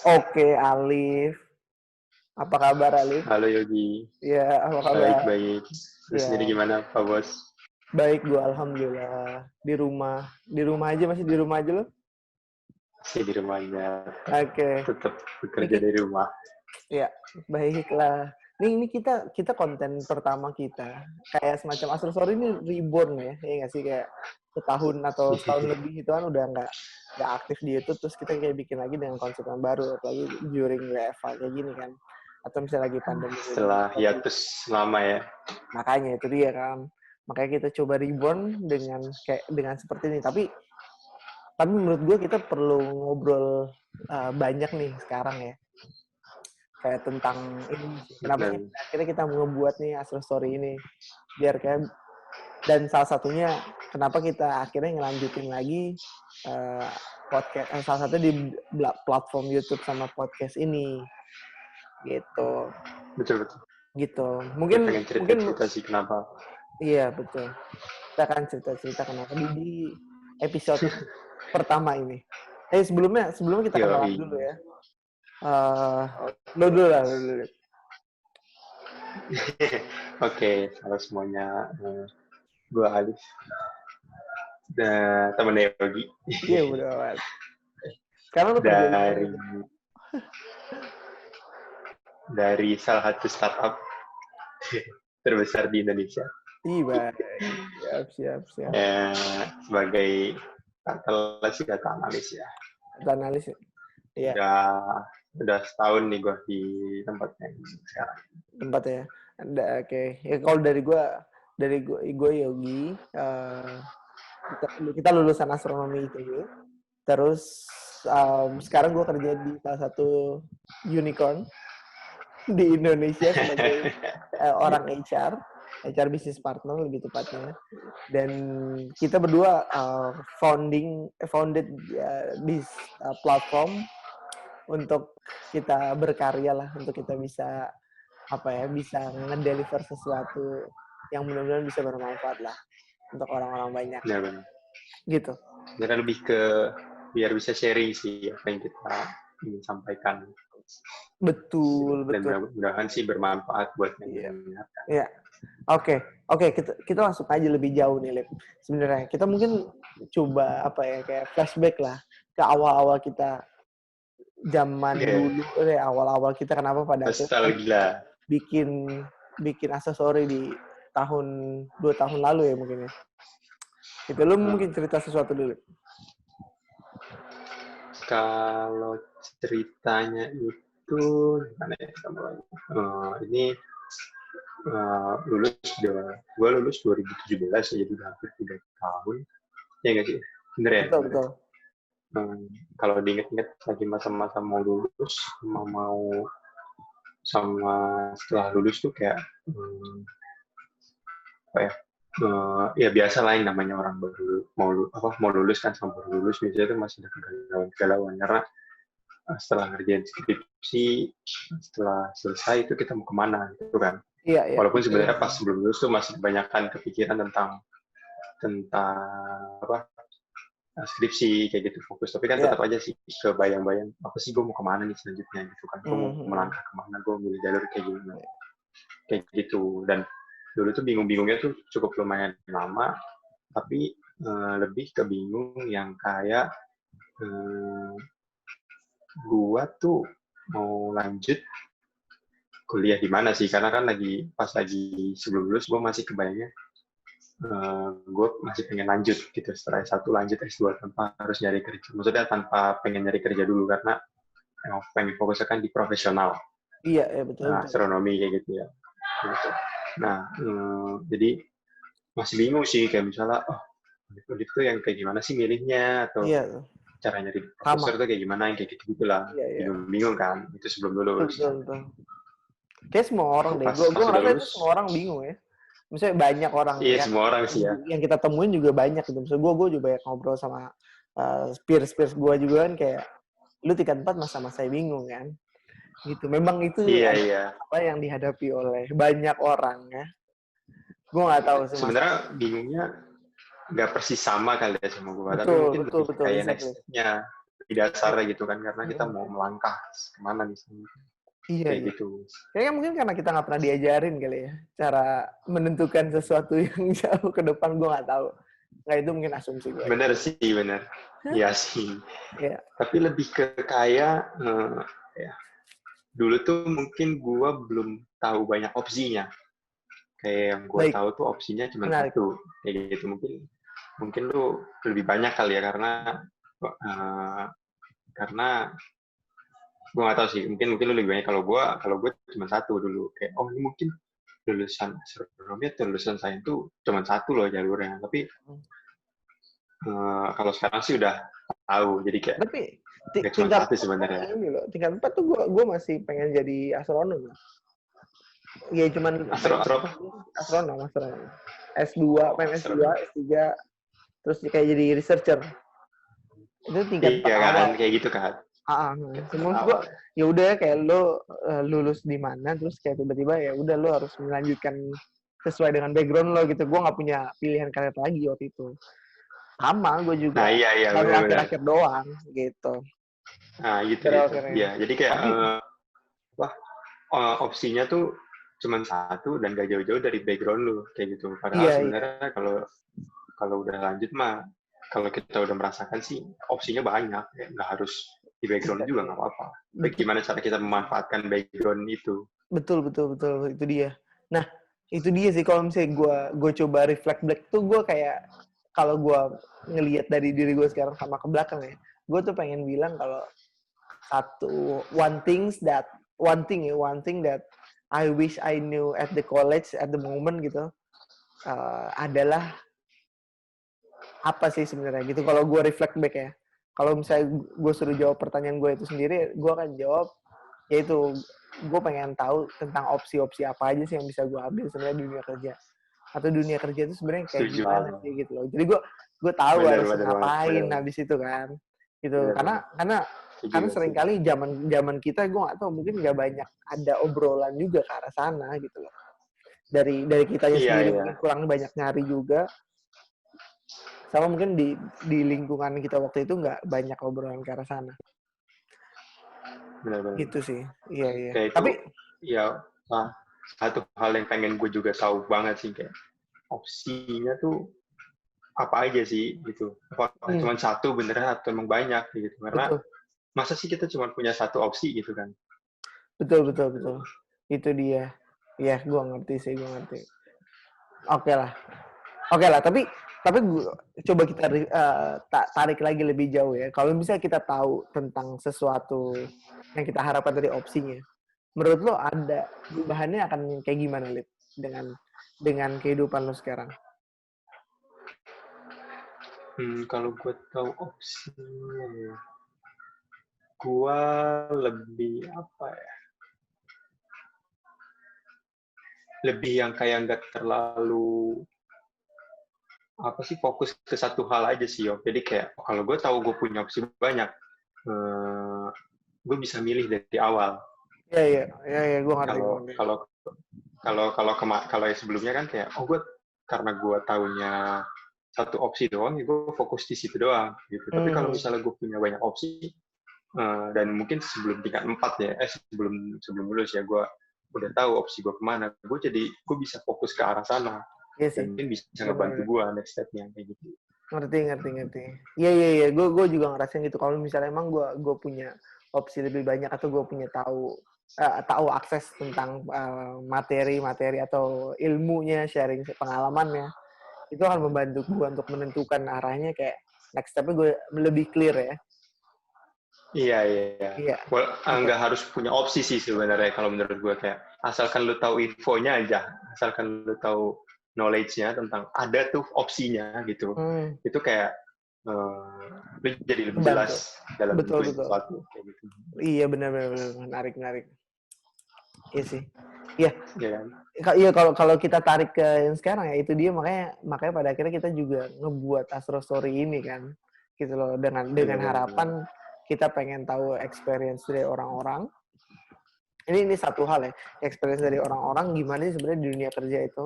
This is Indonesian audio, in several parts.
Oke, Alif. Apa kabar, Alif? Halo Yogi, Ya, apa kabar? baik-baik. Terus sendiri Ya, gimana Pak Bos? baik gue alhamdulillah. Di rumah. Di rumah aja, masih di rumah aja lo? Masih di rumahnya, Oke. tetap Ini bekerja dari rumah. ya, baiklah. Ini kita konten pertama kita. Kayak semacam Astro Story ini reborn ya. Ya nggak sih? Kayak setahun atau setahun lebih itu kan udah nggak aktif di YouTube. Terus kita kayak bikin lagi dengan konsep yang baru. Apalagi during WFH kayak gini kan. Atau misalnya lagi pandemi kayak gini. Setelah hiatus lama ya. Makanya itu dia kan. Makanya kita coba reborn dengan seperti ini. Tapi menurut gue kita perlu ngobrol banyak nih sekarang ya. Kayak tentang ini sih. Kenapa sih Dan akhirnya kita ngebuat nih Astro Story ini. Biar kayak, dan salah satunya kenapa kita akhirnya ngelanjutin lagi podcast, salah satunya di platform YouTube sama podcast ini. Gitu. betul-betul. Gitu. Kita Mungkin pengen cerita-cerita sih kenapa. iya betul. Kita akan cerita-cerita kenapa di episode pertama ini. Sebelumnya kita kenalan Yoi. dulu ya. Lo dulu lah, lo dulu. Oke, halo semuanya. Gue Alif. Dan temen Yogi. Iya, udah amat. Sekarang lo kerja di mana? Dari salah satu startup terbesar di Indonesia. Iya, siap. Sebagai data analis ya. Data analis. Iya. Udah setahun nih gue di tempat yang sekarang. Tempat ya. Oke. Ya kalau dari gue Yogi. Kita lulusan astronomi ITB. Terus sekarang gue kerja di salah satu unicorn di Indonesia sebagai orang HR business partner lebih tepatnya. Dan kita berdua founded this platform untuk kita berkarya lah, untuk kita bisa bisa ngedeliver sesuatu yang mudah-mudahan bisa bermanfaat lah untuk orang-orang banyak. Ya, benar. Gitu. Jadi lebih ke biar bisa sharing sih apa yang kita ingin sampaikan. Betul. Dan mudah-mudahan sih bermanfaat buat yang mendengarkan. Iya. Oke, kita langsung aja lebih jauh nih, Lip. Sebenarnya kita mungkin coba kayak flashback lah ke awal-awal kita zaman dulu, awal-awal kita kenapa pada nostalgia bikin aksesoris di 2 tahun lalu ya mungkin ya. Itu lu mungkin cerita sesuatu dulu. Kalau ceritanya itu gimana ya? Ini gue lulus 2017 jadi udah hampir 3 tahun. Ya nggak sih? Bener ya? Betul. Kalau diinget-inget lagi masa-masa mau lulus sama setelah lulus tuh kayak ya biasa lah yang namanya orang baru mau lulus kan, sama baru lulus biasanya tuh masih ada kegalauan karena setelah ngerjain skripsi, setelah selesai itu kita mau kemana gitu kan. Iya. Walaupun sebenarnya pas sebelum lulus tuh masih kebanyakan kepikiran tentang skripsi kayak gitu fokus, tapi kan tetap aja sih kebayang-bayang apa sih gue mau kemana nih selanjutnya gitu kan, gue mau melangkah kemana, gue milih jalur kayak gimana kayak gitu. Dan dulu tuh bingung-bingungnya tuh cukup lumayan lama, tapi lebih ke bingung yang kayak gue tuh mau lanjut kuliah di mana sih, karena kan pas lagi sebelum lulus gue masih kebayangnya gue masih pengen lanjut gitu, setelah S1 lanjut S2 tanpa harus nyari kerja, maksudnya tanpa pengen nyari kerja dulu karena pengen fokusnya kan di profesional. Iya betul. Astronomi kayak gitu ya gitu. Nah jadi masih bingung sih, kayak misalnya itu yang kayak gimana sih milihnya, atau cara nyari profesor itu kayak gimana, yang kayak gitu lah. Bingung kan itu sebelum lulus. Betul. Kayak semua orang deh, gue ngerasa itu semua orang bingung ya. Misalnya banyak orang semua orang sih ya. Yang kita temuin juga banyak gitu. Misalnya gue juga banyak ngobrol sama peers gue juga kan, kayak lu tingkat 4 masa-masa bingung kan. Gitu. Memang itu apa yang dihadapi oleh banyak orang ya. Gue nggak tahu sih. Sebenarnya bingungnya nggak persis sama kali ya sama gue, tapi mungkin betul, kayak next step-nya. di dasarnya gitu kan, karena kita mau melangkah kemana misalnya. Iya, Kayak iya. gitu. Kayaknya mungkin karena kita nggak pernah diajarin kali ya, cara menentukan sesuatu yang jauh ke depan, gue nggak tahu. Nggak, itu mungkin asumsi gue aja. Bener sih, bener. Iya sih. Iya. Tapi lebih ke kayak, ya, dulu tuh mungkin gue belum tahu banyak opsinya. Kayak yang gue Baik, tahu tuh opsinya cuma menarik. satu. Kayak gitu. Mungkin lu lebih banyak kali ya, karena gue nggak tahu sih, mungkin lu lebih banyak. Kalau gue cuma satu dulu, kayak ini mungkin lulusan astronomi atau lulusan sains itu cuma satu loh jalurnya, tapi kalau sekarang sih udah tahu, jadi kayak Tapi nggak cuma tingkat satu sebenarnya. ini loh, tingkat 4 tuh gue masih pengen jadi astronom. Ya cuman astronom. S2, pengen S2, S3, terus kayak jadi researcher. Itu tingkat 4 Iya kan, awal. kayak gitu kan. Semua gue ya udah kayak lo lulus di mana, terus kayak tiba-tiba ya udah lo harus melanjutkan sesuai dengan background lo gitu. Gue nggak punya pilihan karir lagi waktu itu. Sama gue juga. Nah iya baru benar. akhir-akhir doang gitu. Nah gitu. Iya, jadi kayak opsinya tuh cuma satu dan gak jauh-jauh dari background lu kayak gitu. Padahal sebenarnya kalau udah lanjut mah, kalau kita udah merasakan sih opsinya banyak, ya. Nggak harus di background juga nggak apa-apa. Bagaimana cara kita memanfaatkan background itu? Betul, itu dia. Nah, itu dia sih kalau misalnya gue coba reflect back tuh, gue kayak kalau gue ngelihat dari diri gue sekarang sama ke belakang ya, gue tuh pengen bilang kalau one thing that I wish I knew at the college at the moment gitu, adalah apa sih sebenarnya gitu. Kalau gue reflect back ya, kalau misalnya gue suruh jawab pertanyaan gue itu sendiri, gue akan jawab yaitu gue pengen tahu tentang opsi-opsi apa aja sih yang bisa gue ambil sebenarnya di dunia kerja, atau dunia kerja itu sebenarnya kayak gimana sih gitu loh. Jadi gue tahu harus ngapain habis itu kan gitu. Karena seringkali zaman kita, gue nggak tahu, mungkin nggak banyak ada obrolan juga ke arah sana gitu loh. Dari kitanya sendiri mungkin kurang banyak nyari juga, sama mungkin di lingkungan kita waktu itu nggak banyak obrolan ke arah sana. Benar-benar. Gitu sih. Iya. Kayak Tapi ya satu hal yang pengen gue juga tahu banget sih, kayak opsinya tuh apa aja sih gitu. Apakah cuma satu beneran atau emang banyak gitu. Karena masa sih kita cuma punya satu opsi gitu kan. Betul. Itu dia. Ya, gue ngerti. Oke lah. Tapi coba kita tarik lagi lebih jauh ya. Kalau misalnya kita tahu tentang sesuatu yang kita harapkan dari opsinya, menurut lo ada perubahannya akan kayak gimana, Lip, dengan kehidupan lo sekarang? Kalau gue tahu opsinya, gue lebih apa ya? Lebih yang kayak nggak terlalu fokus ke satu hal aja sih, Yo. Jadi kayak kalau gue tahu gue punya opsi banyak, gue bisa milih dari awal. Iya, gue ngerti. Kalau yang sebelumnya kan kayak gue karena gue taunya satu opsi doang, ya gue fokus di situ doang gitu. Tapi kalau misalnya gue punya banyak opsi, dan mungkin sebelum tingkat 4 ya, sebelum lulus ya, gue udah tahu opsi gue kemana, gue bisa fokus ke arah sana. Dan mungkin bisa ngebantu gue next step-nya kayak gitu. Ngerti. Iya. Gue juga ngerasain gitu. Kalau misalnya emang gue punya opsi lebih banyak, atau gue punya tahu akses tentang materi atau ilmunya, sharing pengalamannya, itu akan membantu gue untuk menentukan arahnya, kayak next step-nya gue lebih clear ya. Iya. Nggak harus punya opsi sih sebenarnya kalau menurut gue, kayak asalkan lu tahu infonya aja, asalkan lu tahu knowledge-nya tentang ada tuh opsinya gitu. Itu kayak lu jadi lebih jelas dalam menentukan sesuatu kayak gitu. Iya, benar, menarik. Iya sih. Iya. Kan? Iya, kalau kita tarik ke yang sekarang ya, itu dia, makanya pada akhirnya kita juga ngebuat Astro Story ini kan. Gitu loh, dengan harapan kita pengen tahu experience dari orang-orang. Ini satu hal ya, experience dari orang-orang gimana sih sebenarnya di dunia kerja itu,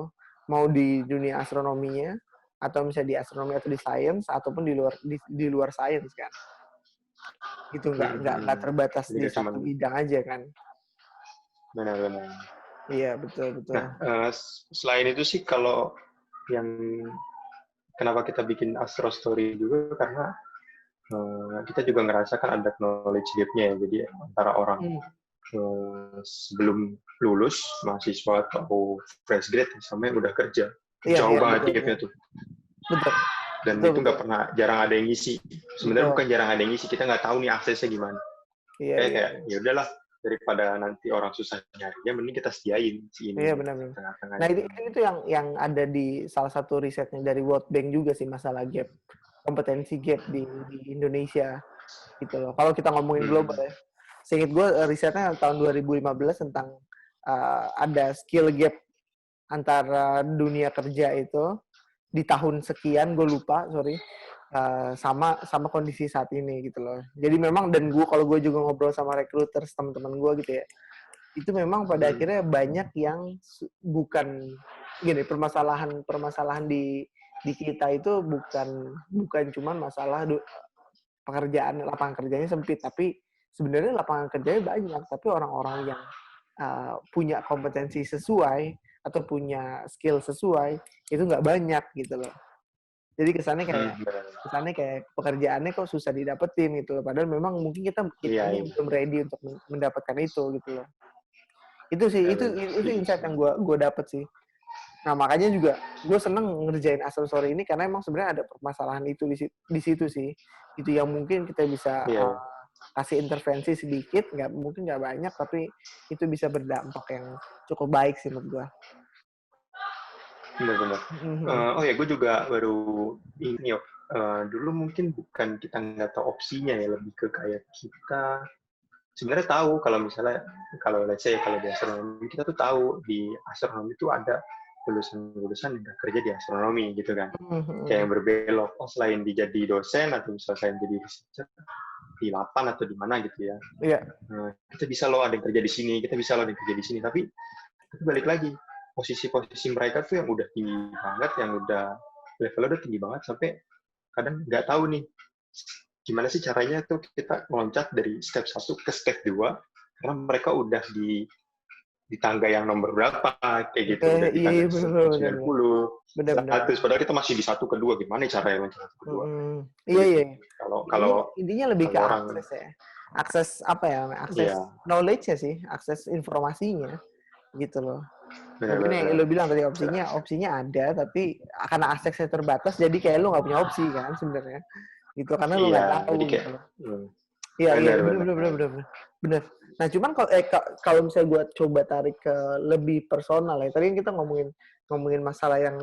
mau di dunia astronominya, atau misalnya di astronomi atau di science, ataupun di luar science kan. Gitu, nggak terbatas Jadi di nggak cuma satu bidang aja kan. benar-benar. Iya, betul. Nah, selain itu sih kalau yang kenapa kita bikin Astro Story juga karena kita juga ngerasakan ada knowledge gap-nya ya. Jadi antara orang sebelum lulus mahasiswa atau fresh grade sama yang udah kerja jauh banget gap-nya tuh. Betul. Dan itu nggak pernah, jarang ada yang ngisi. Sebenarnya bukan jarang ada yang ngisi, kita nggak tahu nih aksesnya gimana. Kayak ya udahlah, daripada nanti orang susah nyarinya, mending kita sediain si ini. Iya, benar. Nah itu yang ada di salah satu risetnya dari World Bank juga sih, masalah gap, kompetensi gap di Indonesia gitu loh. Kalau kita ngomongin global ya, seingat gue risetnya tahun 2015 tentang ada skill gap antara dunia kerja itu di tahun sekian, gue lupa, sama kondisi saat ini gitu loh. Jadi memang, dan kalau gue juga ngobrol sama recruiters teman-teman gue gitu ya, itu memang pada akhirnya banyak yang bukan gini, permasalahan di kita itu bukan cuma masalah pekerjaan, lapangan kerjanya sempit, tapi sebenarnya lapangan kerjanya banyak, tapi orang-orang yang punya kompetensi sesuai atau punya skill sesuai itu nggak banyak gitu loh. Jadi kesannya kayak pekerjaannya kok susah didapetin gitu loh. Padahal memang mungkin kitanya belum ready untuk mendapatkan itu gitu loh. Itu sih, itu insight yang gue dapet sih. Nah makanya juga gue seneng ngerjain Astro Story ini karena emang sebenarnya ada permasalahan itu di situ sih. Itu yang mungkin kita bisa kasih intervensi sedikit, mungkin nggak banyak, tapi itu bisa berdampak yang cukup baik sih menurut gue. Benar-benar. Oh ya, gue juga baru ini dulu mungkin bukan kita nggak tahu opsinya ya, lebih ke kayak kita sebenarnya tahu kalau misalnya kalau let's say kalau di astronomi kita tuh tahu di astronomi itu ada lulusan yang kerja di astronomi gitu kan, kayak yang berbelok selain dijadi dosen atau misalnya jadi researcher di lapan atau di mana gitu ya. Kita bisa loh ada yang kerja di sini, kita bisa loh ada yang kerja di sini, tapi balik lagi posisi-posisi mereka tuh yang udah tinggi banget, yang udah levelnya udah tinggi banget sampai kadang nggak tahu nih gimana sih caranya tuh kita meloncat dari step 1 ke step 2 karena mereka udah di tangga yang nomor berapa kayak gitu, udah di tangga 90, 100, padahal kita masih di 1 ke 2, gimana caranya loncat 1 ke 2? Iya. Kalau intinya lebih ke akses ya. Akses apa ya? Akses knowledge-nya sih, akses informasinya gitu loh. Mungkin yang lo bilang tadi opsinya ada, tapi karena aksesnya terbatas jadi kayak lo nggak punya opsi kan sebenarnya gitu, karena lo nggak tahu gitu. Iya benar. Nah cuman kalau misalnya gue coba tarik ke lebih personal ya, tadi kan kita ngomongin masalah yang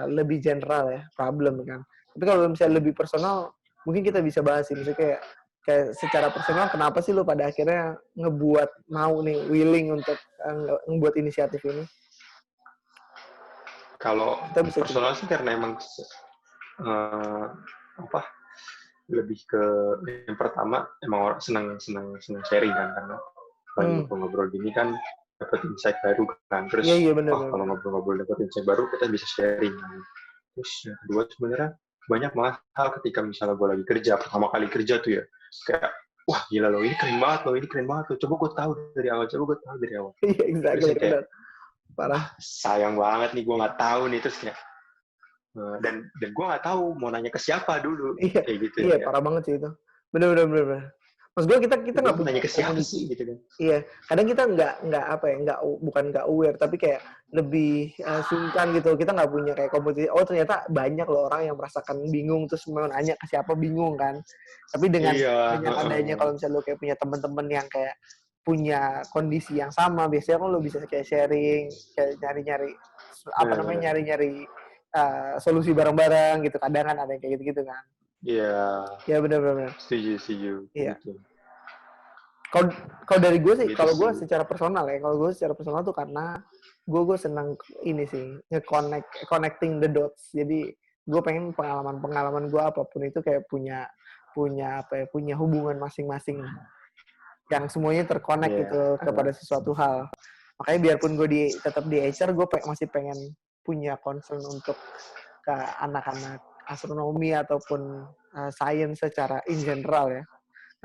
lebih general ya, problem kan. Tapi kalau misalnya lebih personal mungkin kita bisa bahas sih, misalnya kayak secara personal kenapa sih lo pada akhirnya willing untuk ngebuat inisiatif ini? Kalau personal sih karena emang lebih ke yang pertama emang orang senang sharing kan, karena ngobrol gini kan dapat insight baru kan, terus kalau ngobrol dapat insight baru kita bisa sharing kan. Terus yang kedua sebenarnya banyak banget hal ketika misalnya gue lagi kerja, pertama kali kerja tuh ya kayak wah gila loh, ini keren banget loh, coba gue tahu dari awal. Iya, exactly, kayak parah, sayang banget nih gue nggak tahu nih, terus kayak dan gue nggak tahu mau nanya ke siapa dulu, kayak gitu. Iya, parah banget sih itu, bener. Maksud gue kita nggak punya nanya ke siapa sih gitu kan. Iya, kadang kita bukan nggak aware, tapi kayak lebih sungkan gitu, kita nggak punya kayak komunitas. Oh ternyata banyak loh orang yang merasakan bingung terus mau nanya ke siapa, bingung kan. Tapi dengan adanya kalau misalnya lo kayak punya teman-teman yang kayak punya kondisi yang sama, biasanya kan lo bisa kayak sharing, kayak nyari solusi bareng-bareng gitu. Kadang kan ada yang kayak gitu kan. Iya benar. Setuju. Iya. Gitu. Kalau dari gue sih, kalau gue secara personal tuh karena gue senang ini sih, connecting the dots. Jadi gue pengen pengalaman gue apapun itu kayak punya hubungan masing-masing yang semuanya terkonek gitu kepada sesuatu hal. Makanya biarpun gue tetap di HR, gue masih pengen punya concern untuk ke anak-anak astronomi ataupun science secara in general ya.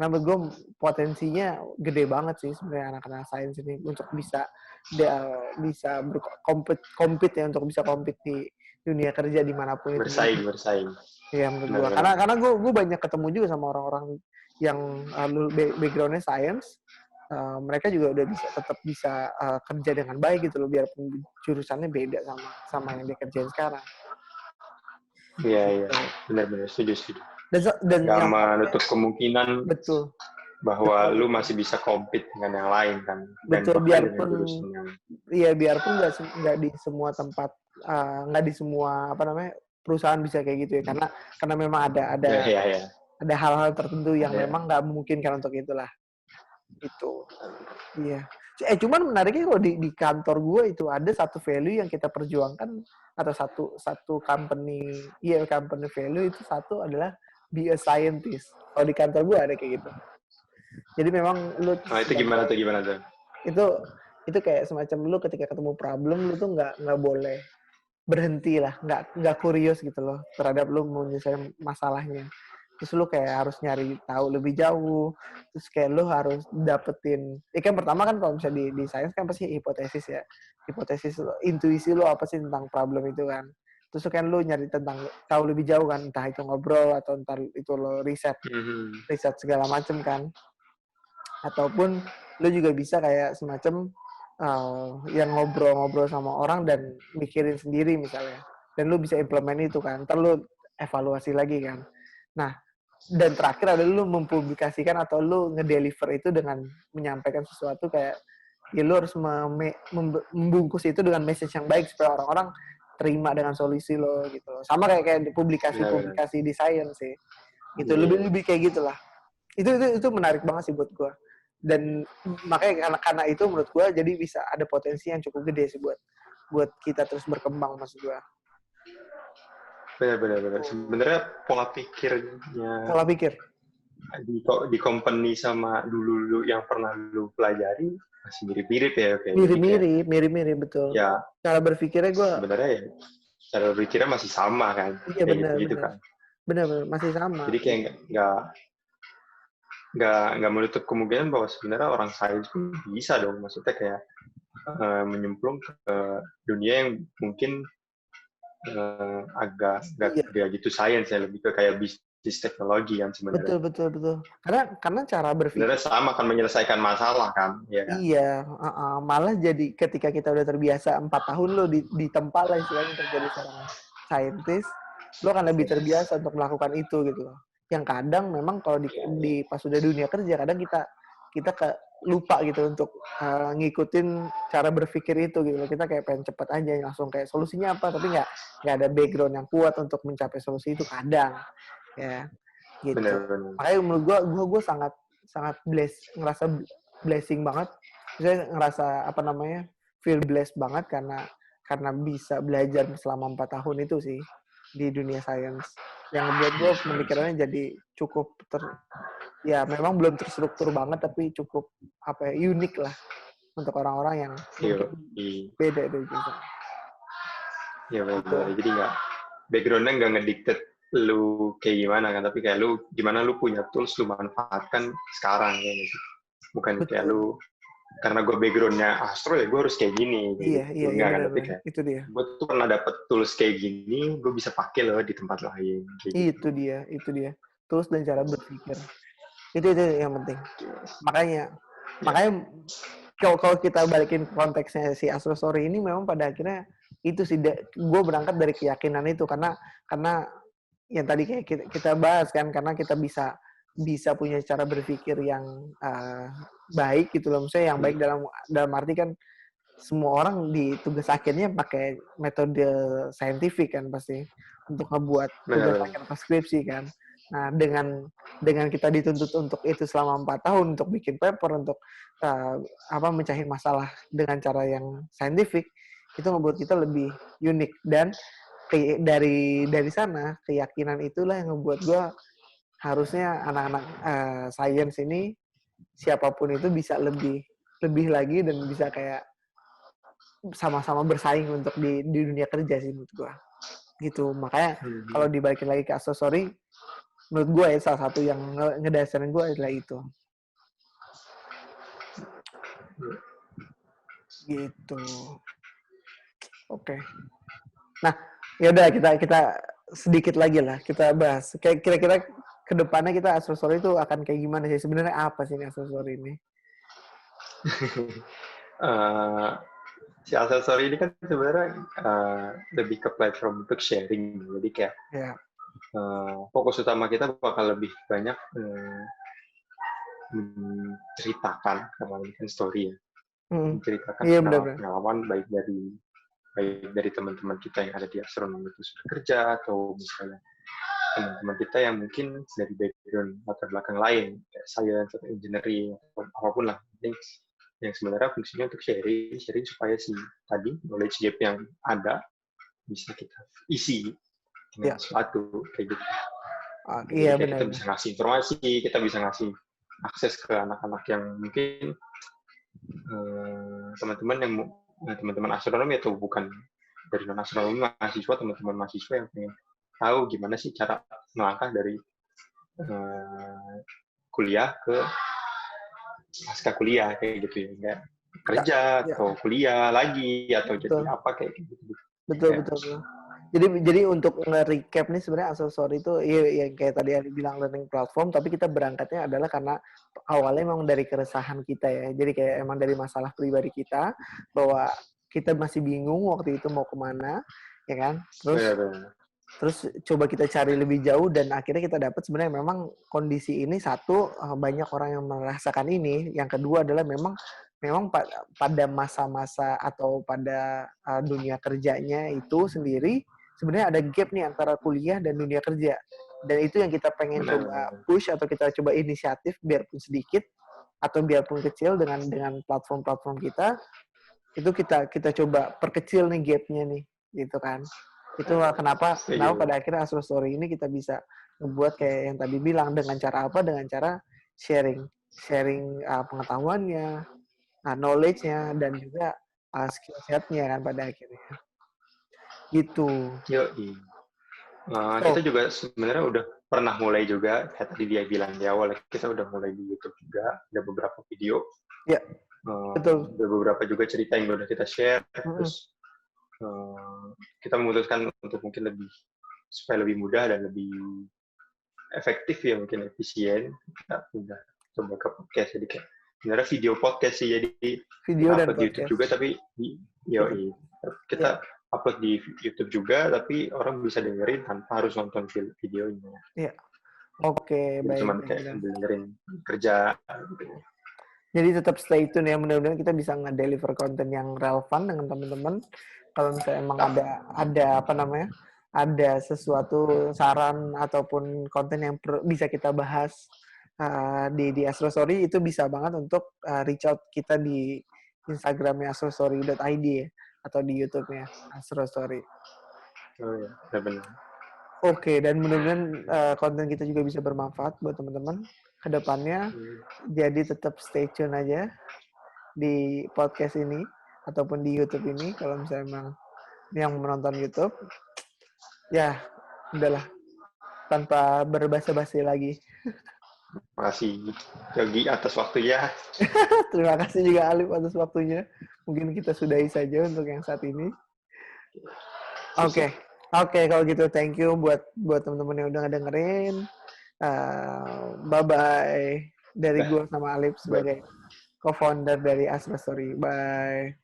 Karena menurut gue potensinya gede banget sih sebenarnya anak-anak sains ini untuk bisa compete ya, untuk bisa compete di dunia kerja dimanapun itu. Bersaing. Iya menurut gue. Benar-benar. Karena gue banyak ketemu juga sama orang-orang yang backgroundnya sains. Mereka juga udah tetap bisa kerja dengan baik gitu loh, biarpun jurusannya beda sama yang dia kerjain sekarang. Iya. Benar-benar setuju. Dan Gak yang menutup kemungkinan betul bahwa lu masih bisa compete dengan yang lain kan. Dan betul, bahkan dengan jurusan yang biarpun nggak di semua tempat, nggak di semua perusahaan bisa kayak gitu ya, karena memang ada hal-hal tertentu yang memang nggak memungkinkan untuk itulah. Itu iya. Cuman menariknya kalau di kantor gue itu ada satu value yang kita perjuangkan, atau satu company value itu satu adalah be a scientist. Kalau di kantor gue ada kayak gitu. Jadi memang lu itu gimana tuh? Itu kayak semacam lu ketika ketemu problem, lu tuh nggak boleh berhenti lah, nggak kurios gitu loh terhadap lu menyelesaikan masalahnya. Terus lu kayak harus nyari tahu lebih jauh, terus kayak lu harus dapetin, kan pertama kan kalau misalnya di sains kan pasti hipotesis ya, intuisi lu apa sih tentang problem itu kan. Terus kan lu nyari tentang tahu lebih jauh kan, entah itu ngobrol atau entar itu lo riset segala macem kan. Ataupun lu juga bisa kayak semacam yang ngobrol-ngobrol sama orang dan mikirin sendiri misalnya, dan lu bisa implement itu kan, ntar lu evaluasi lagi kan. Nah, dan terakhir adalah lu mempublikasikan atau lu ngedeliver itu dengan menyampaikan sesuatu kayak ya lu harus membungkus itu dengan message yang baik supaya orang-orang terima dengan solusi lo gitu. Sama kayak publikasi di science sih gitu. Lebih kayak gitulah. Itu menarik banget sih buat gua. Dan makanya karena itu menurut gue jadi bisa ada potensi yang cukup gede sih buat kita terus berkembang, maksud gue. Benar. Sebenarnya pola pikir di company sama dulu yang pernah lu pelajari masih mirip-mirip ya. Mirip betul. Ya. Cara berpikirnya gue sebenarnya ya cara berpikirnya masih sama kan. Iya benar. Kan. Benar masih sama. Jadi kayak nggak menutup kemungkinan bahwa sebenarnya orang sains pun bisa dong, maksudnya kayak menyemplung ke dunia yang mungkin agak nggak gitu sains ya, lebih ke kayak bisnis teknologi kan sebenarnya. Betul. Karena cara berpikir sebenarnya sama kan, menyelesaikan masalah kan, ya kan? Iya, malah jadi ketika kita udah terbiasa 4 tahun lo ditempa lah istilahnya untuk jadi seorang saintis, lo akan lebih terbiasa untuk melakukan itu gitu loh. Yang kadang memang kalau di pas udah dunia kerja, kadang kita lupa gitu untuk ngikutin cara berpikir itu gitu loh. Kita kayak pengen cepet aja langsung kayak solusinya apa, tapi nggak ada background yang kuat untuk mencapai solusi itu kadang ya gitu. Bener. Makanya menurut gue sangat ngerasa blessing banget. Saya ngerasa feel blessed banget karena bisa belajar selama 4 tahun itu sih di dunia sains, yang buat gue pemikirannya jadi cukup memang belum terstruktur banget, tapi cukup unik lah untuk orang-orang yang beda dari kita. Iya benar. Jadi backgroundnya nggak ngediktet lu kayak gimana kan, tapi kayak lu gimana lu punya tools lu manfaatkan sekarang ya gitu. Bukan kayak lu karena gue backgroundnya astro ya gue harus kayak gini. Iya, kan, tapi kayak itu dia. Gue tuh pernah dapet tools kayak gini, gue bisa pakai loh di tempat lain. Itu dia. Tools dan cara berpikir. Itu yang penting. Makanya kalau kita balikin konteksnya si Astro Story ini, memang pada akhirnya itu sih, gue berangkat dari keyakinan itu karena yang tadi kayak kita bahas kan, karena kita bisa punya cara berpikir yang baik gitu loh, maksudnya yang baik dalam arti kan semua orang di tugas akhirnya pakai metode saintifik kan pasti untuk ngebuat tugas akhir skripsi kan. Nah dengan kita dituntut untuk itu selama 4 tahun untuk bikin paper, untuk mencari masalah dengan cara yang saintifik, itu membuat kita lebih unik. Dan dari sana keyakinan itulah yang membuat gue harusnya anak-anak sains ini siapapun itu bisa lebih lagi dan bisa kayak sama-sama bersaing untuk di dunia kerja sih menurut gue gitu. Makanya kalau dibalikin lagi ke Astro Story, menurut gue ya salah satu yang ngedasarin gue adalah itu. Gitu. Oke. Nah, ya udah kita sedikit lagi lah kita bahas. Kayak kira-kira kedepannya kita Astrostory itu akan kayak gimana sih? Sebenarnya apa sih ini Astrostory ini? Si Astrostory ini kan sebenarnya lebih ke platform untuk sharing. Jadi kayak fokus utama kita bakal lebih banyak menceritakan, karena ini kan story ya, menceritakan pengalaman baik dari teman-teman kita yang ada di astronomi itu sudah kerja, atau misalnya teman-teman kita yang mungkin dari background latar belakang lain, kayak science atau engineering atau apapun lah, yang sebenarnya fungsinya untuk sharing supaya si tadi knowledge gap yang ada bisa kita isi dengan sesuatu kayak gitu. Iya, kita bisa ngasih informasi, kita bisa ngasih akses ke anak-anak yang mungkin teman-teman astronomi atau bukan dari non astronomi mahasiswa, teman-teman mahasiswa yang pengen tahu gimana sih cara melangkah dari kuliah ke pasca kuliah kayak gitu ya, kayak kerja atau kuliah lagi atau jadi apa kayak gitu. Betul. Jadi untuk nge-recap nih sebenarnya Astrostory itu ya kayak tadi Ali bilang learning platform, tapi kita berangkatnya adalah karena awalnya memang dari keresahan kita ya. Jadi kayak emang dari masalah pribadi kita bahwa kita masih bingung waktu itu mau kemana, ya kan? Terus coba kita cari lebih jauh dan akhirnya kita dapat sebenarnya memang kondisi ini satu banyak orang yang merasakan ini. Yang kedua adalah memang pada masa-masa atau pada dunia kerjanya itu sendiri sebenarnya ada gap nih antara kuliah dan dunia kerja. Dan itu yang kita pengen coba push atau kita coba inisiatif biarpun sedikit atau biarpun kecil dengan platform-platform kita, itu kita coba perkecil nih gapnya nih, gitu kan. Itu kenapa pada akhirnya Astrostory ini kita bisa ngebuat kayak yang tadi bilang, dengan cara apa? Dengan cara sharing pengetahuannya, knowledge-nya, dan juga skill set-nya kan pada akhirnya. Gitu. Kita juga sebenarnya udah pernah mulai juga, kayak tadi dia bilang di awal, kita udah mulai di YouTube juga, ada beberapa video. Ya, betul. Ada beberapa juga cerita yang udah kita share, terus kita memutuskan untuk mungkin supaya lebih mudah dan lebih efektif ya, mungkin efisien, kita udah coba ke podcast. Jadi kayak sebenarnya video podcast sih, jadi video kita dan upload di YouTube juga, tapi kita upload di YouTube juga, tapi orang bisa dengerin tanpa harus nonton videonya. Iya. Oke, baik. Cuma kayak dengerin kerja. Jadi tetap stay tune ya, mudah-mudahan kita bisa nge-deliver konten yang relevan dengan teman-teman. Kalau misalnya emang ada sesuatu saran ataupun konten yang bisa kita bahas di Astrostory, itu bisa banget untuk reach out kita di Instagramnya astrostory.id ya, atau di YouTube-nya Astrostory. Oh ya, benar. Oke, dan mudah-mudahan konten kita juga bisa bermanfaat buat teman-teman ke depannya. Jadi tetap stay tune aja di podcast ini ataupun di YouTube ini kalau misalnya emang yang menonton YouTube. Ya, udahlah. Tanpa berbasa-basi lagi. Terima kasih Yogi atas waktunya. Terima kasih juga Alif atas waktunya. Mungkin kita sudahi saja untuk yang saat ini. Oke, kalau gitu thank you buat teman-teman yang udah ngedengerin. Bye-bye dari gue sama Alif sebagai co-founder dari Astrostory. Bye.